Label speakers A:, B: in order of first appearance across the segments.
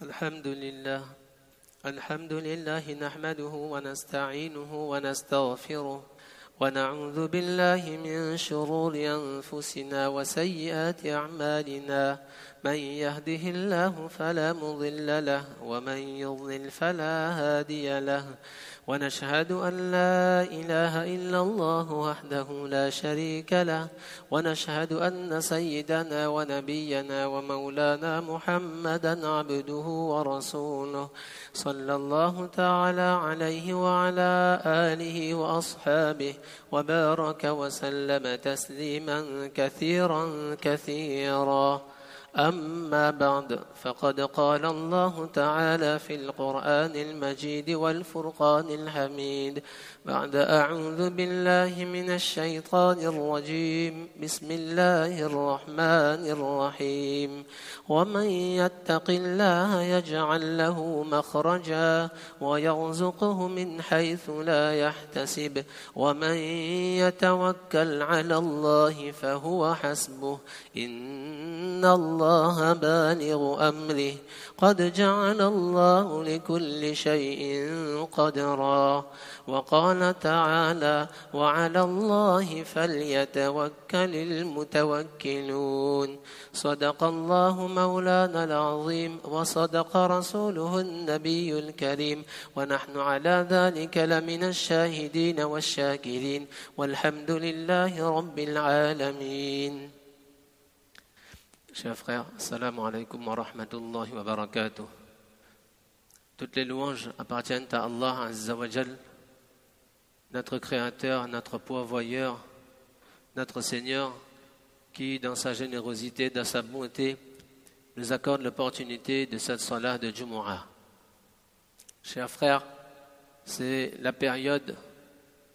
A: الحمد لله الحمد لله نحمده ونستعينه ونستغفره ونعوذ بالله من شرور أنفسنا وسيئات أعمالنا من يهده الله فلا مضل له ومن يضلل فلا هادي له ونشهد أن لا إله إلا الله وحده لا شريك له ونشهد أن سيدنا ونبينا ومولانا محمدا عبده ورسوله صلى الله تعالى عليه وعلى آله وأصحابه وبارك وسلم تسليما كثيرا كثيرا أما بعد فقد قال الله تعالى في القرآن المجيد والفرقان الحميد بعد أعوذ بالله من الشيطان الرجيم بسم الله الرحمن الرحيم ومن يتق الله يجعل له مخرجا ويرزقه من حيث لا يحتسب ومن يتوكل على الله فهو حسبه إن الله بالغ أمره قد جعل الله لكل شيء قدرا وقال تعالى وعلى الله فليتوكل المتوكلون صدق الله مولانا العظيم وصدق رسوله النبي الكريم ونحن على ذلك لمن الشاهدين والشاكرين والحمد لله رب العالمين. Chers frères, assalamu alaikum wa rahmatullahi wa barakatuh. Toutes les louanges appartiennent à Allah Azza wa Jal, notre Créateur, notre pourvoyeur, notre Seigneur, qui dans sa générosité, dans sa bonté, nous accorde l'opportunité de cette salat de Jumu'ah. Chers frères, c'est la période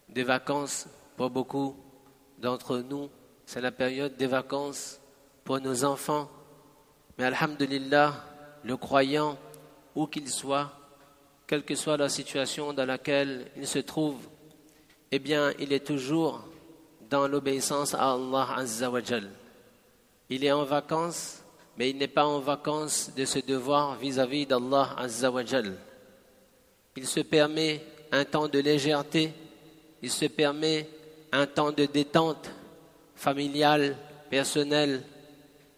A: des vacances pour beaucoup d'entre nous, c'est la période des vacances pour nos enfants, mais alhamdulillah, le croyant, où qu'il soit, quelle que soit la situation dans laquelle il se trouve, eh bien, il est toujours dans l'obéissance à Allah Azza wa Jal. Il est en vacances, mais il n'est pas en vacances de ce devoir vis-à-vis d'Allah Azza wa Jal. Il se permet un temps de légèreté, il se permet un temps de détente familiale, personnelle,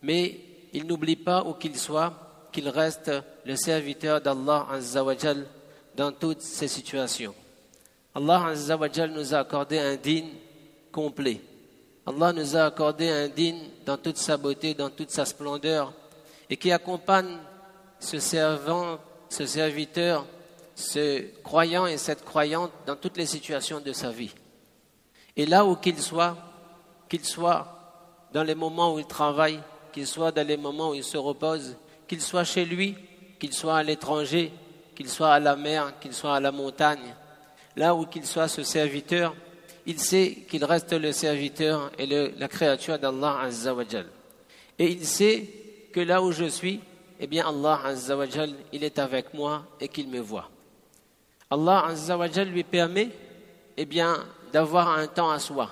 A: mais il n'oublie pas où qu'il soit qu'il reste le serviteur d'Allah Azza wa Jal dans toutes ces situations. Allah Azza wa Jal nous a accordé un dîn complet. Allah nous a accordé un dîn dans toute sa beauté, dans toute sa splendeur, et qui accompagne ce servant, ce serviteur, ce croyant et cette croyante dans toutes les situations de sa vie. Et là où qu'il soit dans les moments où il travaille, qu'il soit dans les moments où il se repose, qu'il soit chez lui, qu'il soit à l'étranger, qu'il soit à la mer, qu'il soit à la montagne, là où qu'il soit ce serviteur, il sait qu'il reste le serviteur et la créature d'Allah Azza wa Jal. Et il sait que là où je suis, eh bien Allah Azza wa Jal, il est avec moi et qu'il me voit. Allah Azza wa Jal lui permet, eh bien, d'avoir un temps à soi.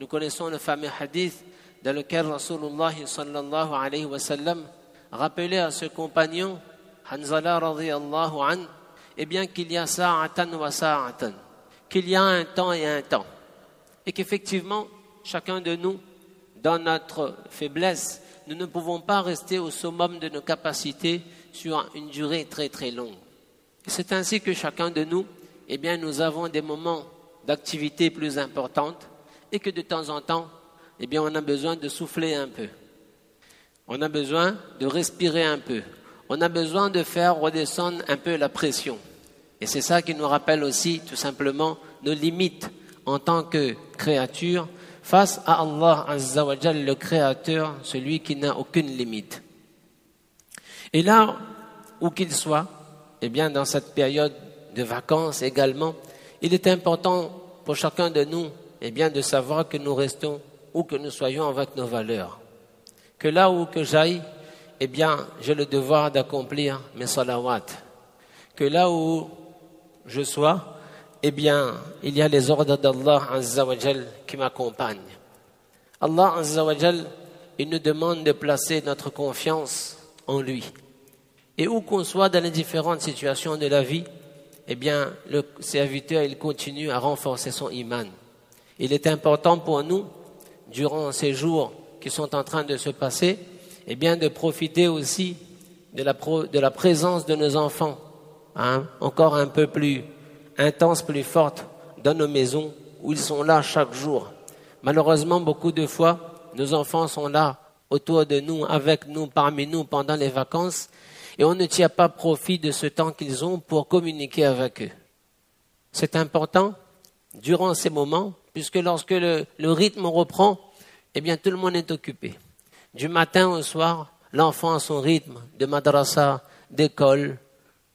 A: Nous connaissons le fameux hadith dans lequel Rasulullah sallallahu alayhi wa sallam rappelait à ce compagnon, Hanzala radiyallahu an, eh bien qu'il y a sa'atan wa sa'atan, qu'il y a un temps et un temps. Et qu'effectivement, chacun de nous, dans notre faiblesse, nous ne pouvons pas rester au summum de nos capacités sur une durée très très longue. Et c'est ainsi que chacun de nous, eh bien nous avons des moments d'activité plus importantes et que de temps en temps, eh bien, on a besoin de souffler un peu. On a besoin de respirer un peu. On a besoin de faire redescendre un peu la pression. Et c'est ça qui nous rappelle aussi, tout simplement, nos limites en tant que créature face à Allah Azza wa Jal, le Créateur, celui qui n'a aucune limite. Et là où qu'il soit, eh bien, dans cette période de vacances également, il est important pour chacun de nous, eh bien, de savoir que nous restons ou que nous soyons avec nos valeurs. Que là où que j'aille, eh bien, j'ai le devoir d'accomplir mes salawats. Que là où je sois, eh bien, il y a les ordres d'Allah Azza wa Jal qui m'accompagnent. Allah Azza wa Jal, il nous demande de placer notre confiance en lui. Et où qu'on soit dans les différentes situations de la vie, eh bien, le serviteur, il continue à renforcer son iman. Il est important pour nous, durant ces jours qui sont en train de se passer, eh bien, de profiter aussi de la présence de nos enfants, encore un peu plus intense, plus forte, dans nos maisons, où ils sont là chaque jour. Malheureusement, beaucoup de fois, nos enfants sont là, autour de nous, avec nous, parmi nous, pendant les vacances, et on ne tient pas profit de ce temps qu'ils ont pour communiquer avec eux. C'est important, durant ces moments, puisque lorsque le rythme reprend, eh bien, tout le monde est occupé. Du matin au soir, l'enfant a son rythme de madrasa, d'école,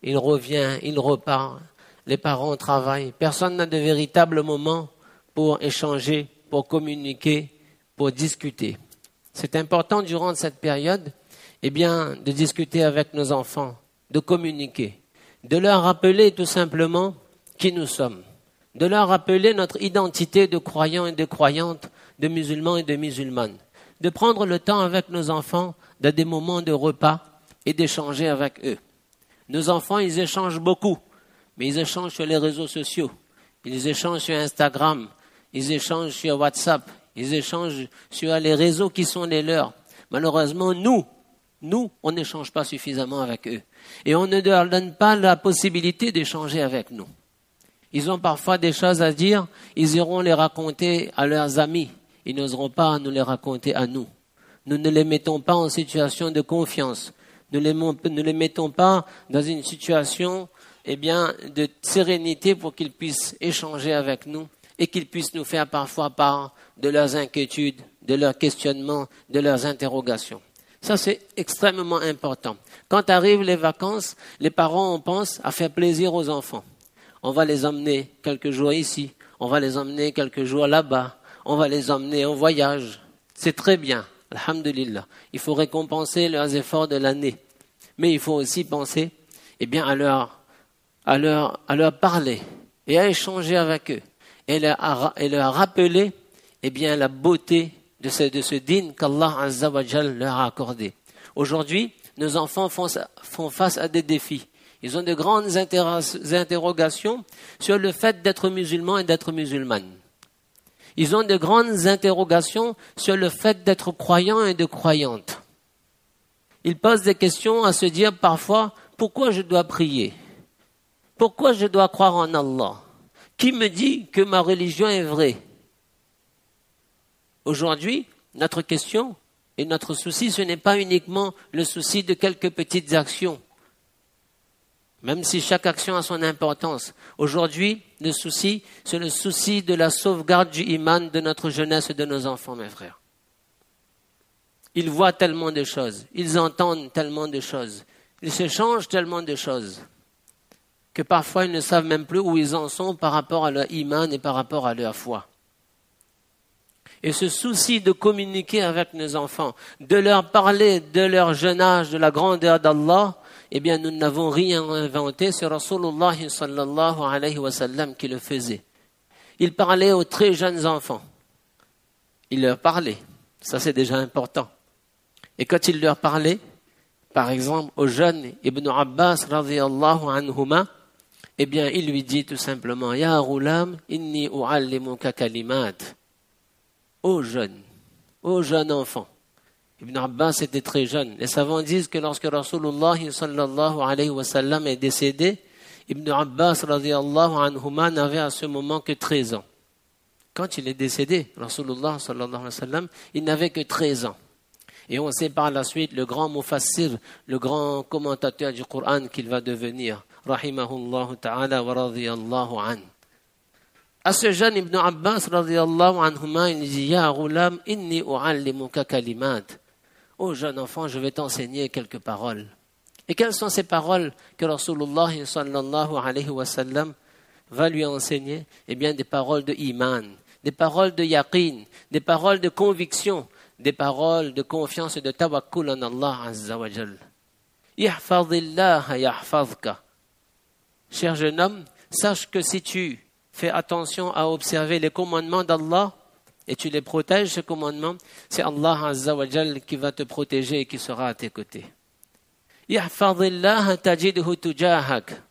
A: il revient, il repart, les parents travaillent. Personne n'a de véritable moment pour échanger, pour communiquer, pour discuter. C'est important durant cette période, eh bien, de discuter avec nos enfants, de communiquer, de leur rappeler tout simplement qui nous sommes, de leur rappeler notre identité de croyants et de croyantes, de musulmans et de musulmanes, de prendre le temps avec nos enfants dans des moments de repas et d'échanger avec eux. Nos enfants, ils échangent beaucoup, mais ils échangent sur les réseaux sociaux, ils échangent sur Instagram, ils échangent sur WhatsApp, ils échangent sur les réseaux qui sont les leurs. Malheureusement, nous, on n'échange pas suffisamment avec eux. Et on ne leur donne pas la possibilité d'échanger avec nous. Ils ont parfois des choses à dire, ils iront les raconter à leurs amis. Ils n'oseront pas nous les raconter à nous. Nous ne les mettons pas en situation de confiance. Nous ne les mettons pas dans une situation, de sérénité pour qu'ils puissent échanger avec nous et qu'ils puissent nous faire parfois part de leurs inquiétudes, de leurs questionnements, de leurs interrogations. Ça, c'est extrêmement important. Quand arrivent les vacances, les parents, on pense à faire plaisir aux enfants. On va les emmener quelques jours ici, on va les emmener quelques jours là-bas, on va les emmener en voyage. C'est très bien, alhamdulillah. Il faut récompenser leurs efforts de l'année. Mais il faut aussi penser, à leur parler et à échanger avec eux. Et leur rappeler, la beauté de ce din qu'Allah Azza wa Jal leur a accordé. Aujourd'hui, nos enfants font face à des défis. Ils ont de grandes interrogations sur le fait d'être musulmans et d'être musulmanes. Ils ont de grandes interrogations sur le fait d'être croyants et de croyantes. Ils posent des questions à se dire parfois, pourquoi je dois prier? Pourquoi je dois croire en Allah? Qui me dit que ma religion est vraie? Aujourd'hui, notre question et notre souci, ce n'est pas uniquement le souci de quelques petites actions, même si chaque action a son importance. Aujourd'hui, le souci, c'est le souci de la sauvegarde du iman de notre jeunesse et de nos enfants, mes frères. Ils voient tellement de choses, ils entendent tellement de choses, ils s'échangent tellement de choses, que parfois ils ne savent même plus où ils en sont par rapport à leur iman et par rapport à leur foi. Et ce souci de communiquer avec nos enfants, de leur parler de leur jeune âge, de la grandeur d'Allah, nous n'avons rien inventé, c'est Rasulullah sallallahu alayhi wa sallam qui le faisait. Il parlait aux très jeunes enfants. Il leur parlait. Ça, c'est déjà important. Et quand il leur parlait, par exemple, au jeune Ibn Abbas radiyallahu anhuma, il lui dit tout simplement, Ya Ghulam, inni u'allimuka kalimat. Ô jeune enfant. Ibn Abbas était très jeune. Les savants disent que lorsque Rasulullah sallallahu alayhi wa sallam est décédé, Ibn Abbas radiyallahu anhuma n'avait à ce moment que 13 ans. Quand il est décédé, Rasulullah sallallahu alayhi wa sallam, il n'avait que 13 ans. Et on sait par la suite le grand mufassir, le grand commentateur du Coran qu'il va devenir. Rahimahullah ta'ala wa radiyallahu an. À ce jeune Ibn Abbas radiyallahu anhuma, il dit, Ya Ghulam, inni u'allimuka kalimat. Ô jeune enfant, je vais t'enseigner quelques paroles. Et quelles sont ces paroles que Rasulullah sallallahu alayhi wa sallam va lui enseigner? Des paroles de iman, des paroles de yaqin, des paroles de conviction, des paroles de confiance et de tawakkul en Allah Azza wa Jal. Ihfadillah yahfadka. Cher jeune homme, sache que si tu fais attention à observer les commandements d'Allah et tu les protèges, ces commandements, c'est Allah Azza wa Jal qui va te protéger et qui sera à tes côtés. Ihfadillah tajidhu tujahak.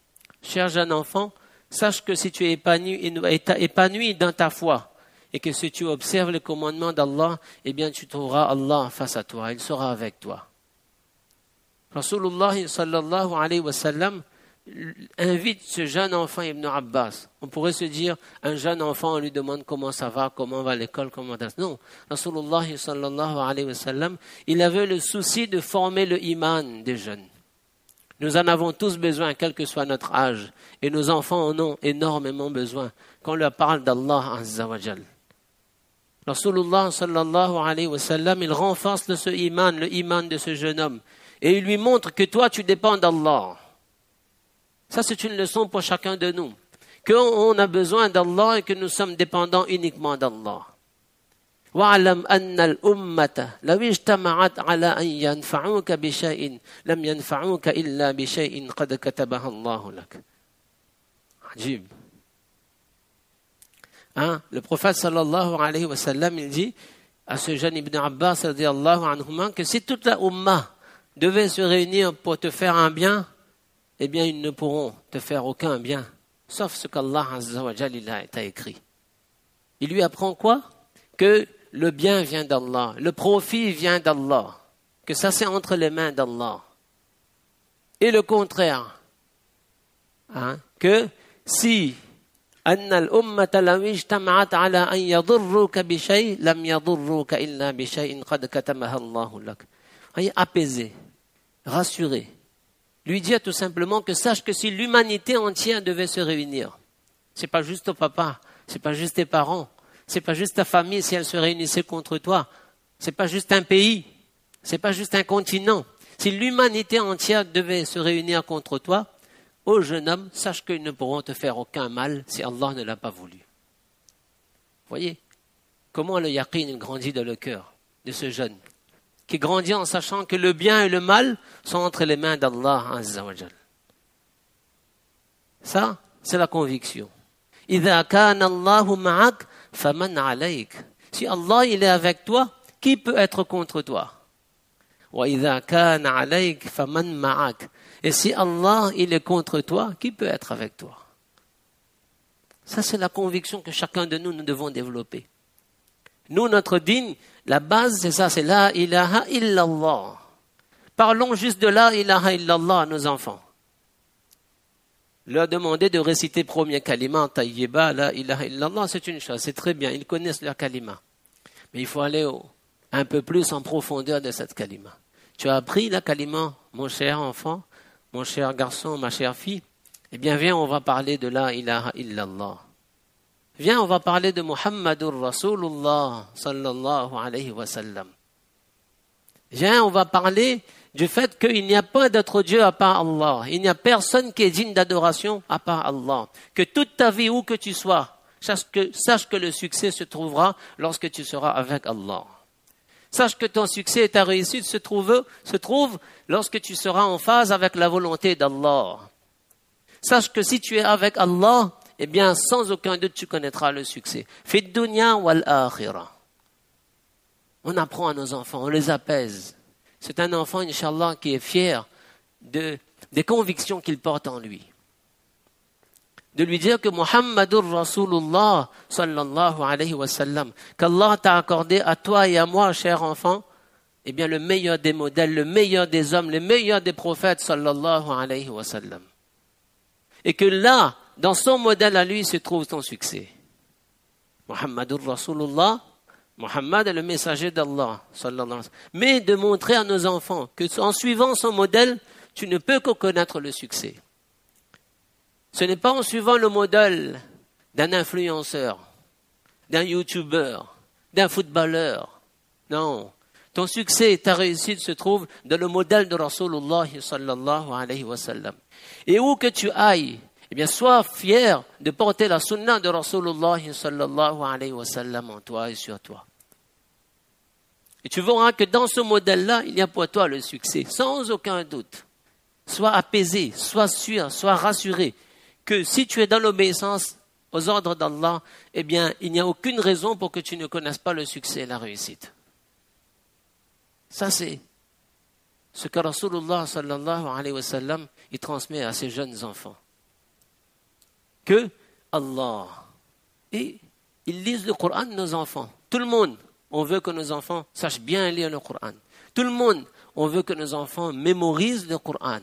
A: Cher jeune enfant, sache que si tu es épanoui dans ta foi et que si tu observes les commandements d'Allah, eh bien tu trouveras Allah face à toi, il sera avec toi. Rasulullah sallallahu alayhi wa sallam invite ce jeune enfant Ibn Abbas. On pourrait se dire, un jeune enfant, on lui demande comment ça va, comment va l'école, comment... Non, Rasulullah sallallahu alayhi wa sallam, il avait le souci de former le iman des jeunes. Nous en avons tous besoin, quel que soit notre âge. Et nos enfants en ont énormément besoin. Qu'on leur parle d'Allah Azza wa Jal. Rasulullah sallallahu alayhi wa sallam, il renforce le iman de ce jeune homme. Et il lui montre que toi, tu dépends d'Allah. Ça, c'est une leçon pour chacun de nous. Qu'on a besoin d'Allah et que nous sommes dépendants uniquement d'Allah. وَاعْلَمْ أَنَّ الْأُمَّةَ لَوْ اجْتَمَعَتْ عَلَىٰ أَنْ يَنْفَعُوكَ بِشَيْءٍ لَمْ يَنْفَعُوكَ إِلَّا بِشَيْءٍ قَدْ كَتَبَهَ اللَّهُ لَكَ. Ajib. Le prophète sallallahu alayhi wa sallam, il dit à ce jeune Ibn Abbas radiyallahu anhuma que si toute la Ummah devait se réunir pour te faire un bien, eh bien ils ne pourront te faire aucun bien, sauf ce qu'Allah Azza wa Jalla t'a écrit. Il lui apprend quoi? Que le bien vient d'Allah, le profit vient d'Allah, que ça c'est entre les mains d'Allah. Et le contraire, que si أن الأمة لو اجتمعت على أن يضروك بشيء لم يضروك إلا بشيء قد كتبه الله لك. Voyez, apaiser, rassurer, lui dire tout simplement que sache que si l'humanité entière devait se réunir, c'est pas juste ton papa, c'est pas juste tes parents, c'est pas juste ta famille si elle se réunissait contre toi, c'est pas juste un pays, c'est pas juste un continent. Si l'humanité entière devait se réunir contre toi, ô jeune homme, sache qu'ils ne pourront te faire aucun mal si Allah ne l'a pas voulu. Voyez comment le yaqin grandit dans le cœur de ce jeune, qui grandit en sachant que le bien et le mal sont entre les mains d'Allah Azza wa Jal. Ça, c'est la conviction. إِذَا كَانَ اللَّهُ مَعَكَ فَمَنْ عَلَيْكَ. Si Allah il est avec toi, qui peut être contre toi? وَإِذَا كَانَ عَلَيْكَ فَمَنْ مَعَكَ. Et si Allah il est contre toi, qui peut être avec toi? Ça, c'est la conviction que chacun de nous, nous devons développer. Nous, notre dîn, la base, c'est ça, c'est la ilaha illallah. Parlons juste de la ilaha illallah à nos enfants. Leur demander de réciter premier kalima, tayyiba, la ilaha illallah, c'est une chose, c'est très bien, ils connaissent leur kalima. Mais il faut aller un peu plus en profondeur de cette kalima. Tu as appris la kalima, mon cher enfant, mon cher garçon, ma chère fille? Eh bien, viens, on va parler de la ilaha illallah. Viens, on va parler de Muhammadur Rasulullah sallallahu alayhi wa sallam. Viens, on va parler du fait qu'il n'y a pas d'autre Dieu à part Allah. Il n'y a personne qui est digne d'adoration à part Allah. Que toute ta vie, où que tu sois, sache que le succès se trouvera lorsque tu seras avec Allah. Sache que ton succès et ta réussite se trouvent lorsque tu seras en phase avec la volonté d'Allah. Sache que si tu es avec Allah, eh bien, sans aucun doute, tu connaîtras le succès. Fi dunya wal akhirah. On apprend à nos enfants, on les apaise. C'est un enfant, Inch'Allah, qui est fier des convictions qu'il porte en lui. De lui dire que Muhammadur Rasulullah sallallahu alayhi wa sallam, qu'Allah t'a accordé à toi et à moi, cher enfant, eh bien, le meilleur des modèles, le meilleur des hommes, le meilleur des prophètes sallallahu alayhi wa sallam. Et que là, dans son modèle à lui, se trouve ton succès. Muhammadur Rasulullah, Muhammad est le messager d'Allah, sallallahu alayhi wa sallam. Mais de montrer à nos enfants que en suivant son modèle, tu ne peux que connaître le succès. Ce n'est pas en suivant le modèle d'un influenceur, d'un youtubeur, d'un footballeur. Non. Ton succès et ta réussite se trouvent dans le modèle de Rasulullah sallallahu alayhi wa sallam. Et où que tu ailles, eh bien, sois fier de porter la sunna de Rasulullah sallallahu alayhi wa sallam en toi et sur toi. Et tu verras que dans ce modèle-là, il y a pour toi le succès, sans aucun doute. Sois apaisé, sois sûr, sois rassuré que si tu es dans l'obéissance aux ordres d'Allah, eh bien, il n'y a aucune raison pour que tu ne connaisses pas le succès et la réussite. Ça, c'est ce que Rasulullah sallallahu alayhi wa sallam il transmet à ses jeunes enfants. Que Allah, et ils lisent le Coran, nos enfants. Tout le monde, on veut que nos enfants sachent bien lire le Coran. Tout le monde, on veut que nos enfants mémorisent le Coran.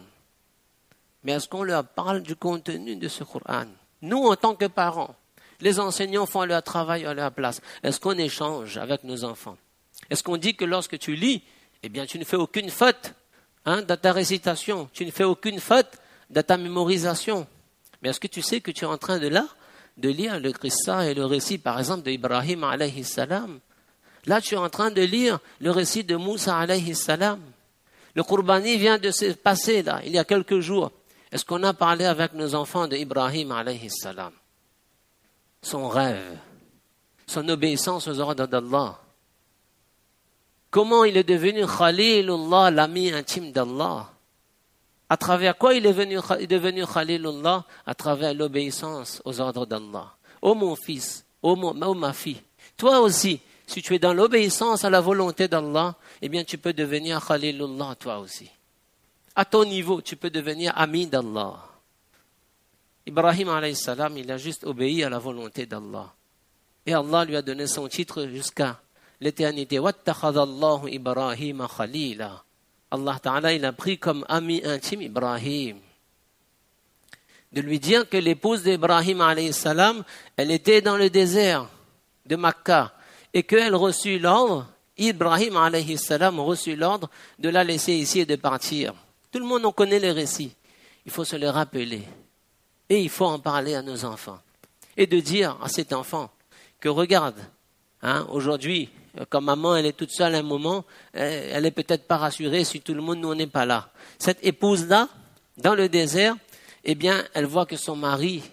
A: Mais est-ce qu'on leur parle du contenu de ce Coran? Nous, en tant que parents, les enseignants font leur travail à leur place. Est-ce qu'on échange avec nos enfants? Est-ce qu'on dit que lorsque tu lis, eh bien, tu ne fais aucune faute dans ta récitation, tu ne fais aucune faute dans ta mémorisation? Mais est-ce que tu sais que tu es en train de lire le qissa et le récit, par exemple, d'Ibrahim alayhi salam? Là, tu es en train de lire le récit de Moussa alayhi salam. Le Qurbani vient de se passer là, il y a quelques jours. Est-ce qu'on a parlé avec nos enfants d'Ibrahim alayhi salam? Son rêve, son obéissance aux ordres d'Allah. Comment il est devenu Khalilullah, l'ami intime d'Allah? À travers quoi il est devenu Khalilullah? À travers l'obéissance aux ordres d'Allah. Ô mon fils, ô ma fille, toi aussi, si tu es dans l'obéissance à la volonté d'Allah, eh bien tu peux devenir Khalilullah toi aussi. À ton niveau, tu peux devenir ami d'Allah. Ibrahim alayhi salam, il a juste obéi à la volonté d'Allah. Et Allah lui a donné son titre jusqu'à l'éternité. Wattakhadallahu Ibrahim khalila. Allah Ta'ala, il a pris comme ami intime Ibrahim. De lui dire que l'épouse d'Ibrahim alayhi salam, elle était dans le désert de Makkah et qu'elle reçut l'ordre, Ibrahim alayhi salam reçut l'ordre de la laisser ici et de partir. Tout le monde en connaît les récits. Il faut se les rappeler. Et il faut en parler à nos enfants. Et de dire à cet enfant que regarde, aujourd'hui, comme maman, elle est toute seule un moment, elle est peut-être pas rassurée si tout le monde n'en est pas là. Cette épouse-là, dans le désert, eh bien, elle voit que son mari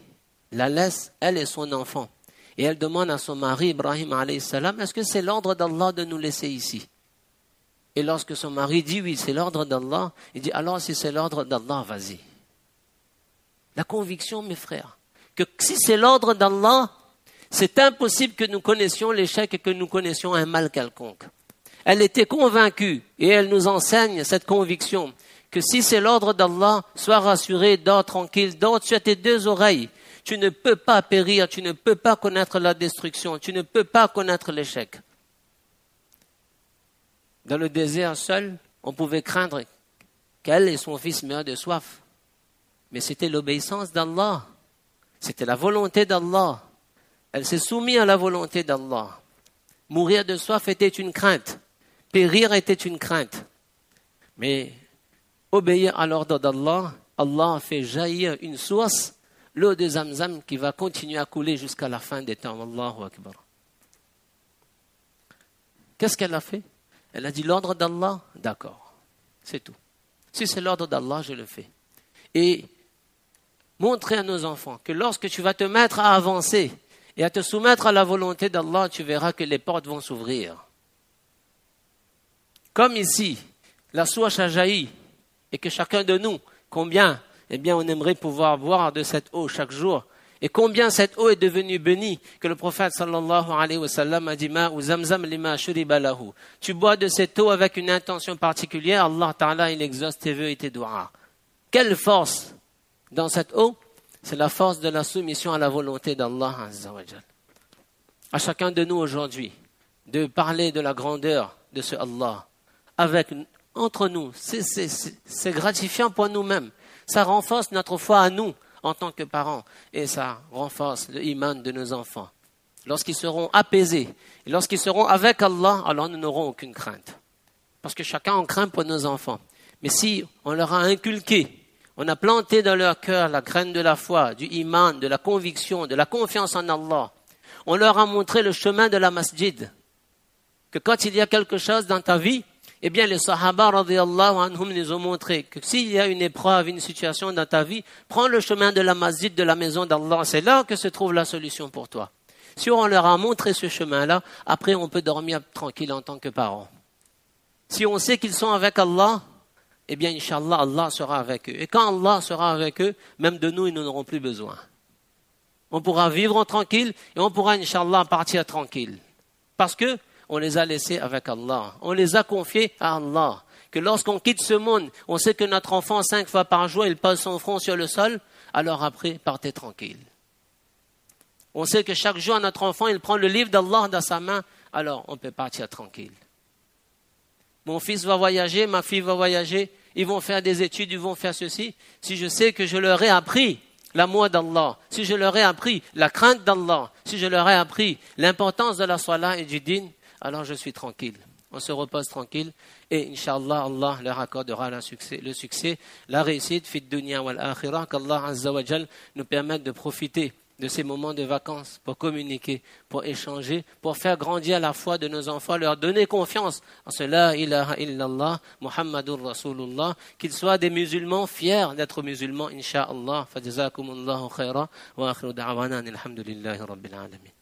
A: la laisse, elle et son enfant. Et elle demande à son mari, Ibrahim alayhi salam, est-ce que c'est l'ordre d'Allah de nous laisser ici? Et lorsque son mari dit oui, c'est l'ordre d'Allah, il dit alors si c'est l'ordre d'Allah, vas-y. La conviction, mes frères, que si c'est l'ordre d'Allah, c'est impossible que nous connaissions l'échec et que nous connaissions un mal quelconque. Elle était convaincue et elle nous enseigne cette conviction que si c'est l'ordre d'Allah, sois rassuré, dors tranquille, dors sur tes deux oreilles. Tu ne peux pas périr, tu ne peux pas connaître la destruction, tu ne peux pas connaître l'échec. Dans le désert seul, on pouvait craindre qu'elle et son fils meurent de soif. Mais c'était l'obéissance d'Allah. C'était la volonté d'Allah. Elle s'est soumise à la volonté d'Allah. Mourir de soif était une crainte. Périr était une crainte. Mais obéir à l'ordre d'Allah, Allah a fait jaillir une source, l'eau de Zamzam, qui va continuer à couler jusqu'à la fin des temps. Allahu Akbar. Qu'est-ce qu'elle a fait? Elle a dit l'ordre d'Allah, d'accord, c'est tout. Si c'est l'ordre d'Allah, je le fais. Et montrer à nos enfants que lorsque tu vas te mettre à avancer et à te soumettre à la volonté d'Allah, tu verras que les portes vont s'ouvrir. Comme ici, la source a jailli et que chacun de nous, combien, eh bien, on aimerait pouvoir boire de cette eau chaque jour. Et combien cette eau est devenue bénie, que le prophète sallallahu alayhi wa sallam a dit ma'u zamzam lima shuriba lahu. Tu bois de cette eau avec une intention particulière, Allah Ta'ala, il exauce tes vœux et tes doigts. Quelle force dans cette eau? C'est la force de la soumission à la volonté d'Allah Azza wa Jal. À chacun de nous aujourd'hui, de parler de la grandeur de ce Allah entre nous. C'est gratifiant pour nous-mêmes. Ça renforce notre foi à nous, en tant que parents, et ça renforce le iman de nos enfants. Lorsqu'ils seront apaisés, et lorsqu'ils seront avec Allah, alors nous n'aurons aucune crainte. Parce que chacun en craint pour nos enfants. Mais si on leur a inculqué, on a planté dans leur cœur la graine de la foi, du iman, de la conviction, de la confiance en Allah, on leur a montré le chemin de la masjid, que quand il y a quelque chose dans ta vie, eh bien, les Sahaba, radiyallahu anhum, nous ont montré que s'il y a une épreuve, une situation dans ta vie, prends le chemin de la masjid, de la maison d'Allah. C'est là que se trouve la solution pour toi. Si on leur a montré ce chemin-là, après on peut dormir tranquille en tant que parents. Si on sait qu'ils sont avec Allah, eh bien, Inch'Allah, Allah sera avec eux. Et quand Allah sera avec eux, même de nous, ils n'en auront plus besoin. On pourra vivre tranquille et on pourra, Inch'Allah, partir tranquille. Parce que on les a laissés avec Allah. On les a confiés à Allah. que lorsqu'on quitte ce monde, on sait que notre enfant, 5 fois par jour, il pose son front sur le sol, alors après, partez tranquille. On sait que chaque jour, notre enfant, il prend le livre d'Allah dans sa main, alors on peut partir tranquille. Mon fils va voyager, ma fille va voyager, ils vont faire des études, ils vont faire ceci. Si je sais que je leur ai appris l'amour d'Allah, si je leur ai appris la crainte d'Allah, si je leur ai appris l'importance de la salat et du din, alors je suis tranquille. On se repose tranquille et Inch'Allah, Allah leur accordera le succès, la réussite, fit dunya wal akhirah, qu'Allah Azza wa Jal nous permette de profiter de ces moments de vacances pour communiquer, pour échanger, pour faire grandir la foi de nos enfants, leur donner confiance en cela, ilaha illallah, Muhammadur Rasulullah, qu'ils soient des musulmans fiers d'être musulmans, Inch'Allah. Fajazakumullahu khaira wa akhiru da'wana alhamdulillahi rabbil alamin.